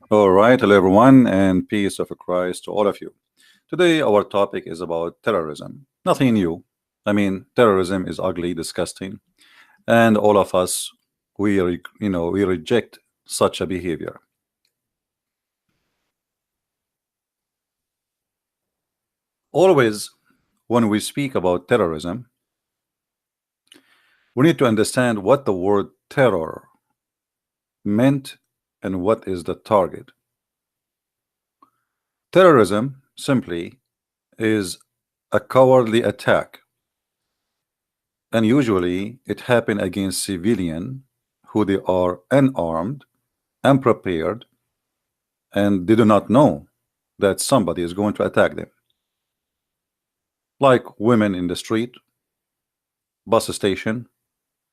All right, hello everyone, and peace of Christ to all of you. Today, our topic is about terrorism. Nothing new. I mean, terrorism is ugly, disgusting, and all of us, we reject such a behavior. Always, when we speak about terrorism, we need to understand what the word terror meant and what is the target. Terrorism simply is a cowardly attack, and usually it happen against civilian who they are unarmed, unprepared, and they do not know that somebody is going to attack them, like women in the street, bus station,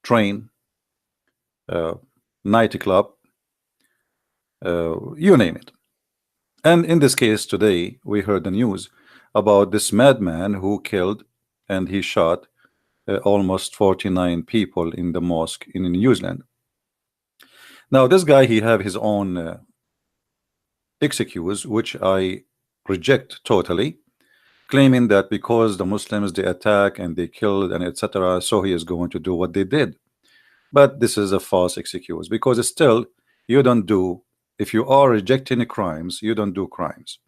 train, uh, nightclub, you name it. And in this case today we heard the news about this madman who killed and he shot almost 49 people in the mosque in New Zealand. Now this guy, he have his own excuse, which I reject totally, claiming that because the Muslims they attack and they killed and etc., so he is going to do what they did. But this is a false excuse, because still you don't do, if you are rejecting crimes, you don't do crimes.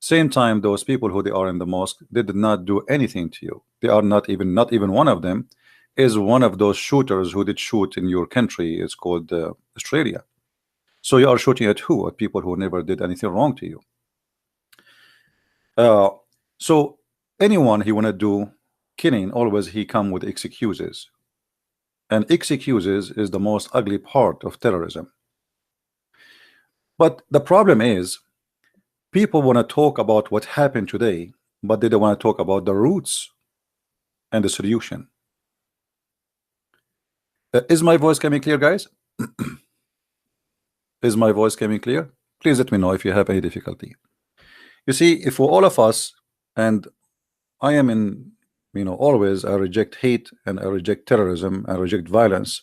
Same time, those people who they are in the mosque, they did not do anything to you. They are not even one of them is one of those shooters who did shoot in your country. It's called Australia. So you are shooting at who? At people who never did anything wrong to you. Uh, so anyone he wanna do killing, always he come with excuses, and excuses is the most ugly part of terrorism. But the problem is, people want to talk about what happened today, but they don't want to talk about the roots and the solution. Is my voice coming clear, guys? Is my voice coming clear? Please let me know if you have any difficulty. You see, if all of us, and I am in, always I reject hate and I reject terrorism, I reject violence,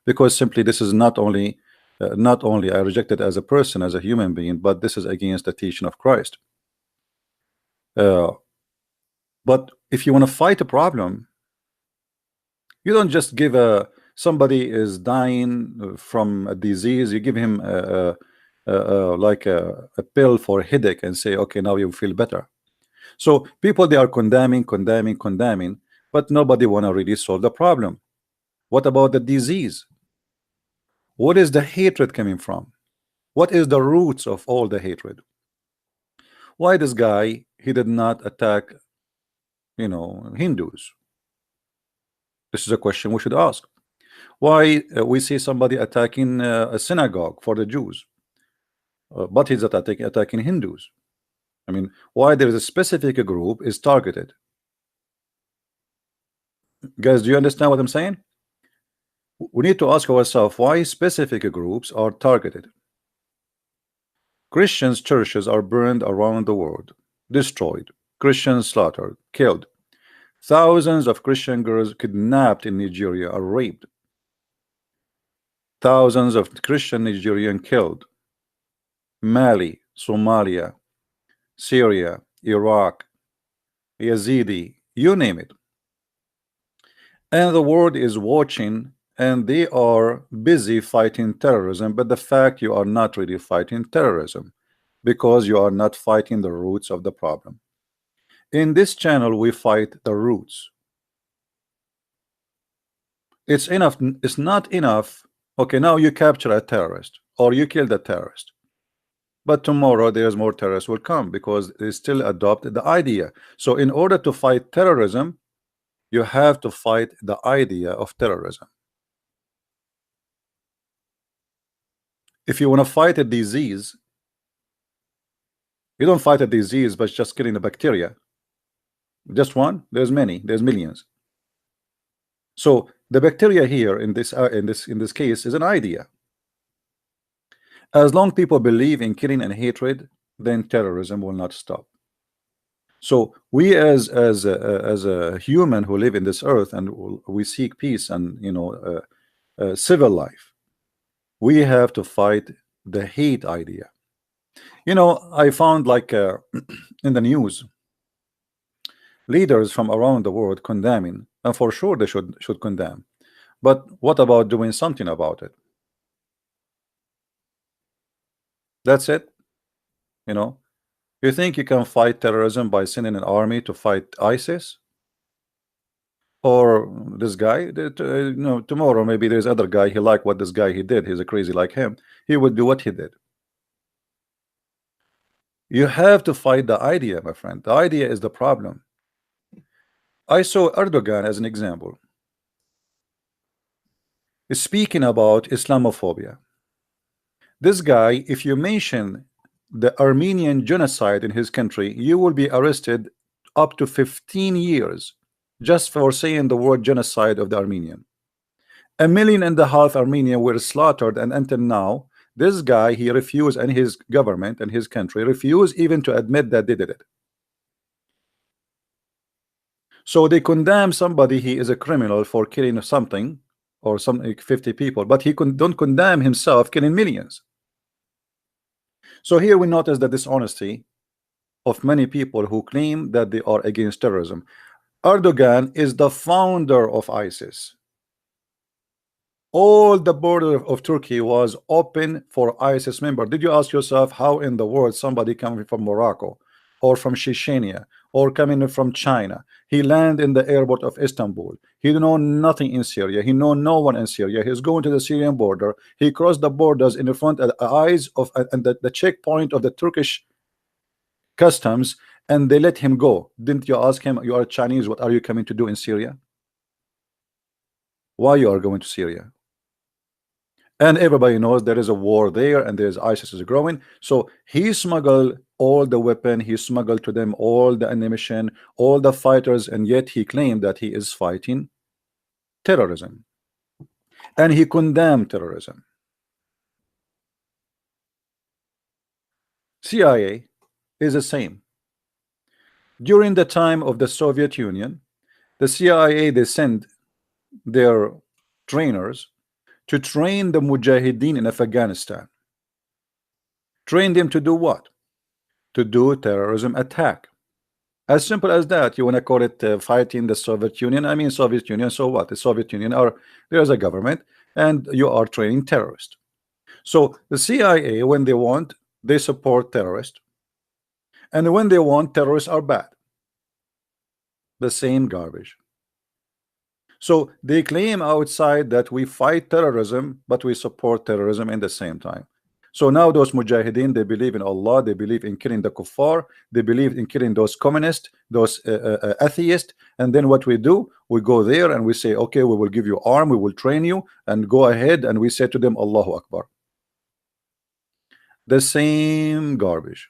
because simply this is not only I reject it as a person, as a human being, but this is against the teaching of Christ. But if you want to fight a problem, you don't just give somebody is dying from a disease, you give him like a pill for a headache and say, okay, now you feel better. So people, they are condemning, but nobody want to really solve the problem. What about the disease? What is the hatred coming from? What is the roots of all the hatred? Why this guy, he did not attack Hindus? This is a question we should ask. Why we see somebody attacking a synagogue for the Jews, but he's attacking Hindus? I mean, why there is a specific group is targeted? Guys, do you understand what I'm saying? We need to ask ourselves why specific groups are targeted. Christians' churches are burned around the world, destroyed, Christians slaughtered, killed. Thousands of Christian girls kidnapped in Nigeria are raped. Thousands of Christian Nigerian killed. Mali, Somalia, Syria, Iraq, Yazidi, you name it. And the world is watching, and they are busy fighting terrorism. But the fact, you are not really fighting terrorism, because you are not fighting the roots of the problem. In this channel we fight the roots. It's enough. It's not enough. Okay, now you capture a terrorist or you kill the terrorist, but tomorrow there's more terrorists will come because they still adopt the idea. So in order to fight terrorism, you have to fight the idea of terrorism. If you want to fight a disease, you don't fight a disease by just killing the bacteria. Just one? There's many. There's millions. So the bacteria here in this case is an idea. As long people believe in killing and hatred, then terrorism will not stop. So we as a human who live in this earth and we seek peace and civil life, we have to fight the hate idea. You know, I found like in the news, leaders from around the world condemning, and for sure they should condemn. But what about doing something about it? That's it. You know, you think you can fight terrorism by sending an army to fight ISIS? Or this guy that you know, tomorrow maybe there's other guy, he like what this guy he did, he's a crazy like him, he would do what he did. You have to fight the idea, my friend. The idea is the problem. I saw Erdogan as an example, speaking about Islamophobia. This guy, if you mention the Armenian genocide in his country, you will be arrested up to 15 years just for saying the word genocide of the Armenian. 1.5 million Armenians were slaughtered, and until now, this guy, he refused, and his government and his country refused even to admit that they did it. So they condemn somebody, he is a criminal for killing something or some like 50 people, but he don't condemn himself killing millions. So here we notice the dishonesty of many people who claim that they are against terrorism. Erdogan is the founder of ISIS. All the border of Turkey was open for ISIS member. Did you ask yourself how in the world somebody coming from Morocco or from Chechnya or coming from China, he land in the airport of Istanbul, he know nothing in Syria, he know no one in Syria, he's going to the Syrian border, he crossed the borders in the front of the eyes of and the checkpoint of the Turkish customs, and they let him go. Didn't you ask him, you are Chinese, what are you coming to do in Syria? Why you are going to Syria? And everybody knows there is a war there, and there's ISIS is growing. So he smuggled all the weapon, he smuggled to them all the ammunition, all the fighters, and yet he claimed that he is fighting terrorism, and he condemned terrorism. CIA is the same. During the time of the Soviet Union, the CIA, they send their trainers to train the Mujahideen in Afghanistan. Train them to do what? To do terrorism attack. As simple as that. You want to call it fighting the Soviet Union? I mean, Soviet Union, so what? The Soviet Union are, there's a government, and you are training terrorists. So the CIA, when they want, they support terrorists, and when they want, terrorists are bad. The same garbage. So they claim outside that we fight terrorism, but we support terrorism in the same time. So now those mujahideen, they believe in Allah, they believe in killing the kuffar, they believe in killing those communists, those atheists, and then what we do, we go there and we say, okay, we will give you arm, we will train you, and go ahead, and we say to them, Allahu Akbar. The same garbage.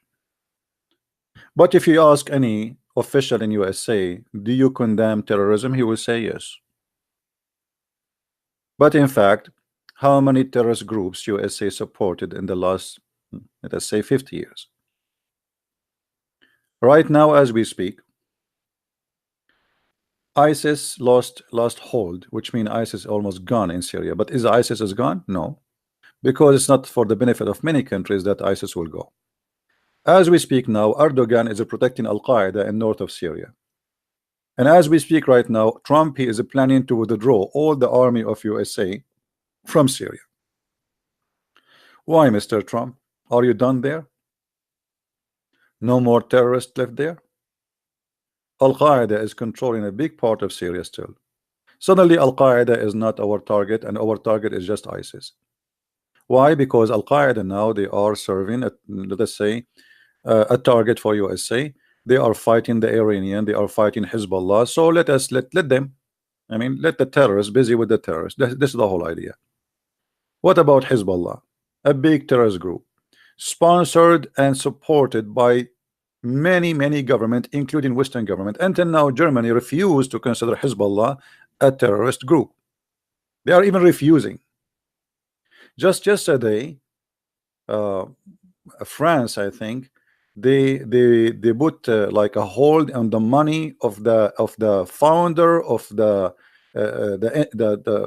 But if you ask any official in USA, do you condemn terrorism? He will say yes. But in fact, how many terrorist groups USA supported in the last, let us say, 50 years? Right now, as we speak, ISIS lost hold, which means ISIS is almost gone in Syria. But is ISIS is gone? No, because it's not for the benefit of many countries that ISIS will go. As we speak now, Erdogan is protecting Al-Qaeda in north of Syria. And as we speak right now, Trump, he is planning to withdraw all the army of USA from Syria. Why, Mr. Trump? Are you done there? No more terrorists left there? Al-Qaeda is controlling a big part of Syria still. Suddenly, Al-Qaeda is not our target, and our target is just ISIS. Why? Because Al-Qaeda now, they are serving, let us say, a target for USA. They are fighting the Iranian, they are fighting Hezbollah. So let them, I mean, let the terrorists busy with the terrorists. This is the whole idea. What about Hezbollah? A big terrorist group, sponsored and supported by many government, including Western government. Until now, Germany refused to consider Hezbollah a terrorist group. They are even refusing. Just yesterday, France, I think, they put like a hold on the money of the founder of the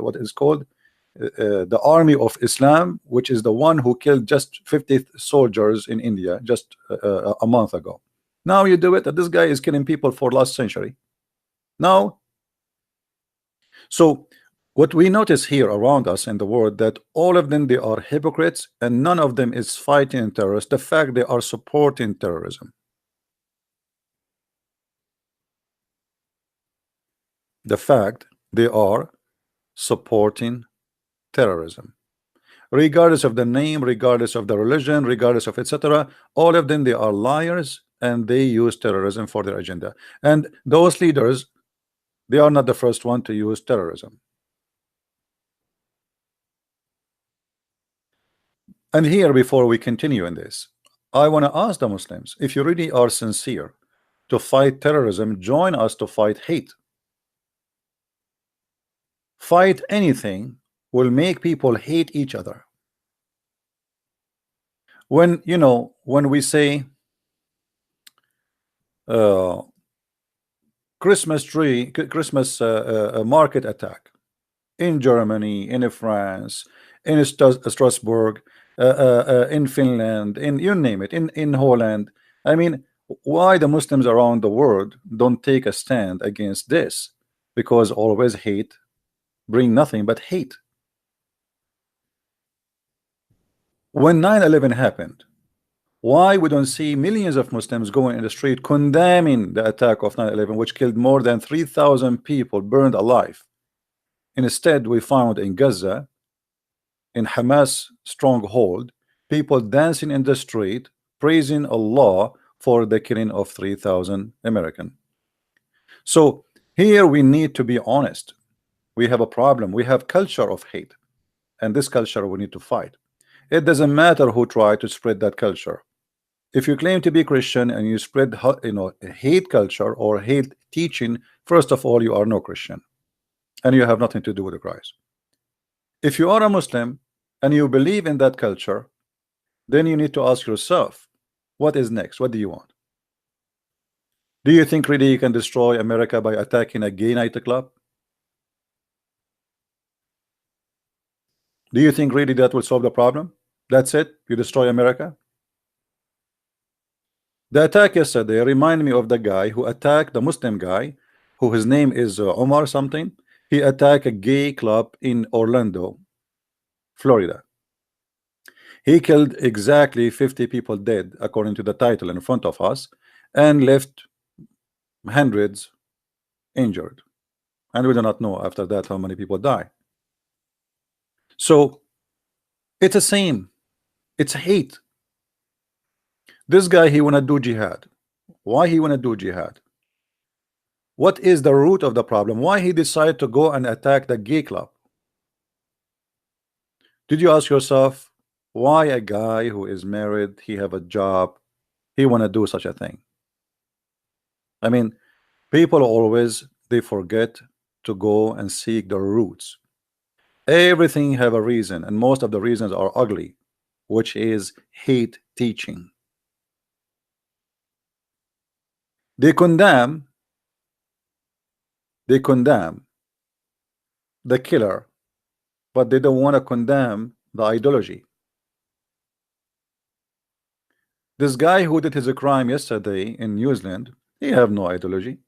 what is called the army of Islam, which is the one who killed just 50 soldiers in India just a month ago. Now you do it, that this guy is killing people for last century. Now, so what we notice here around us in the world, that all of them, they are hypocrites, and none of them is fighting terrorists. The fact they are supporting terrorism. The fact they are supporting terrorism, regardless of the name, regardless of the religion, regardless of etc. All of them, they are liars, and they use terrorism for their agenda. And those leaders, they are not the first one to use terrorism. And here, before we continue in this, I want to ask the Muslims, if you really are sincere to fight terrorism, join us to fight hate. Fight anything will make people hate each other. When when we say Christmas market attack in Germany, in France, in Strasbourg, in Finland, in you name it, in Holland. I mean, why the Muslims around the world don't take a stand against this? Because always hate bring nothing but hate. When 9/11 happened, why we don't see millions of Muslims going in the street condemning the attack of 9/11, which killed more than 3,000 people, burned alive? Instead, we found in Gaza, in Hamas stronghold, people dancing in the street, praising Allah for the killing of 3,000 Americans. So here we need to be honest. We have a problem. We have culture of hate, and this culture we need to fight. It doesn't matter who try to spread that culture. If you claim to be Christian and you spread hate culture or hate teaching, first of all, you are no Christian, and you have nothing to do with Christ. If you are a Muslim and you believe in that culture, then you need to ask yourself, what is next? What do you want? Do you think really you can destroy America by attacking a gay nightclub? Do you think really that will solve the problem? That's it? You destroy America? The attack yesterday reminded me of the guy who attacked the Muslim guy, who his name is Omar something. He attacked a gay club in Orlando, Florida. He killed exactly 50 people dead, according to the title in front of us, and left hundreds injured. And we do not know after that how many people die. So it's the same. It's hate. This guy, he wanna do jihad. Why he wanna do jihad? What is the root of the problem? Why he decided to go and attack the gay club? Did you ask yourself why a guy who is married, he have a job, he wanna do such a thing? I mean, people always, they forget to go and seek the roots. Everything have a reason, and most of the reasons are ugly, which is hate teaching. They condemn the killer, but they don't want to condemn the ideology. This guy who did his crime yesterday in New Zealand, he have no ideology.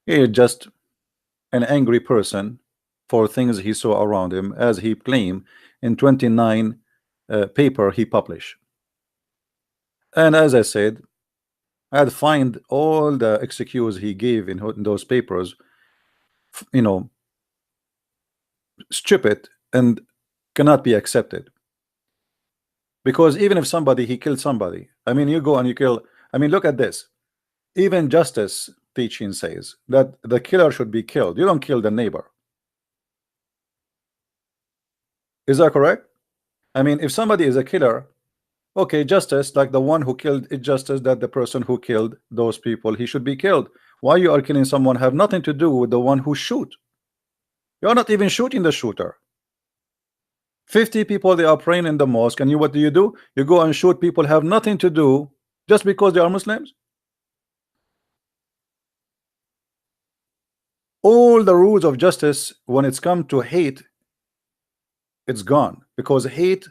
He is just an angry person for things he saw around him, as he claimed in 29 paper he published. And as I said, I'd find all the excuses he gave in those papers, stupid and cannot be accepted. Because even if somebody, he killed somebody, I mean, you go and you kill, I mean, look at this. Even justice teaching says that the killer should be killed. You don't kill the neighbor. Is that correct? I mean, if somebody is a killer, okay, justice, like the one who killed, it's justice that the person who killed those people, he should be killed. Why you are killing someone have nothing to do with the one who shoot. You're not even shooting the shooter. 50 people, they are praying in the mosque, and what do? You go and shoot people have nothing to do just because they are Muslims. All the rules of justice, when it's come to hate, It's gone, because hate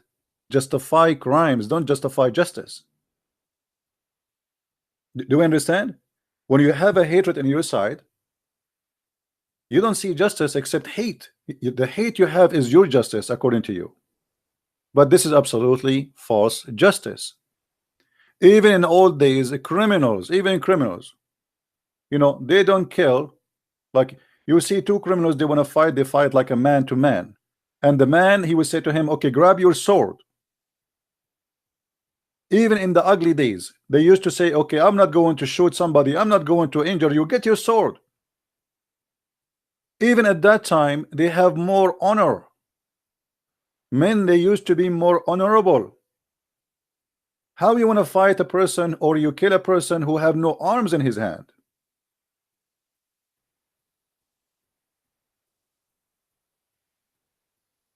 justify crimes, don't justify justice. Do you understand? When you have a hatred in your side, you don't see justice except hate. The hate you have is your justice according to you. But this is absolutely false justice. Even in old days, criminals, even criminals, they don't kill. Like, you see two criminals, they want to fight, they fight like a man to man. And the man, he would say to him, okay, grab your sword. Even in the ugly days, they used to say, okay, I'm not going to shoot somebody, I'm not going to injure you, get your sword. Even at that time, they have more honor. Men, they used to be more honorable. How you want to fight a person, or you kill a person who have no arms in his hand?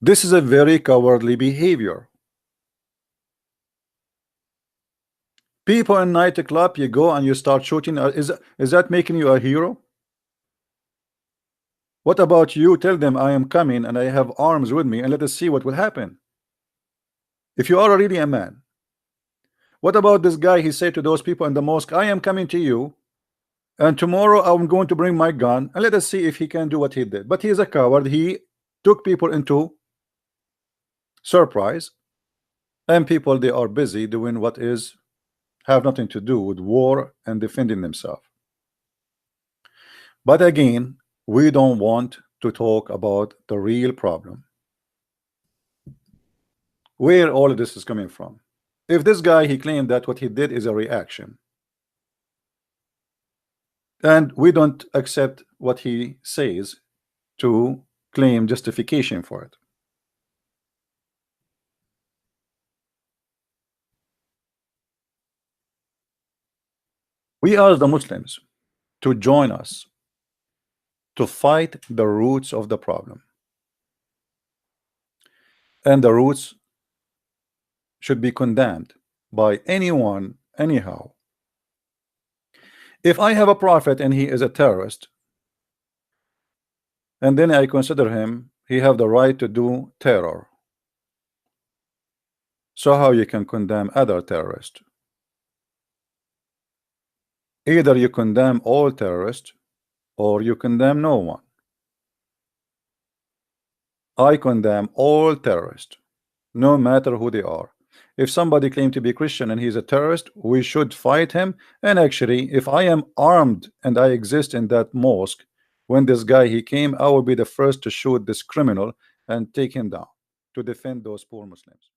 This is a very cowardly behavior. People in nightclub, you go and you start shooting. Is that making you a hero? What about you? Tell them, I am coming and I have arms with me, and let us see what will happen. If you are really a man. What about this guy? He said to those people in the mosque, I am coming to you, and tomorrow I'm going to bring my gun, and let us see if he can do what he did. But he is a coward. He took people into surprise, and people, they are busy doing what is have nothing to do with war and defending themselves. But again, we don't want to talk about the real problem, where all of this is coming from. If this guy, he claimed that what he did is a reaction, and we don't accept what he says to claim justification for it. We ask the Muslims to join us to fight the roots of the problem, and the roots should be condemned by anyone, anyhow. If I have a prophet and he is a terrorist, and then I consider him, he have the right to do terror, so how you can condemn other terrorists? Either you condemn all terrorists, or you condemn no one. I condemn all terrorists, no matter who they are. If somebody claims to be Christian and he's a terrorist, we should fight him. And actually, if I am armed and I exist in that mosque, when this guy he came, I will be the first to shoot this criminal and take him down, to defend those poor Muslims.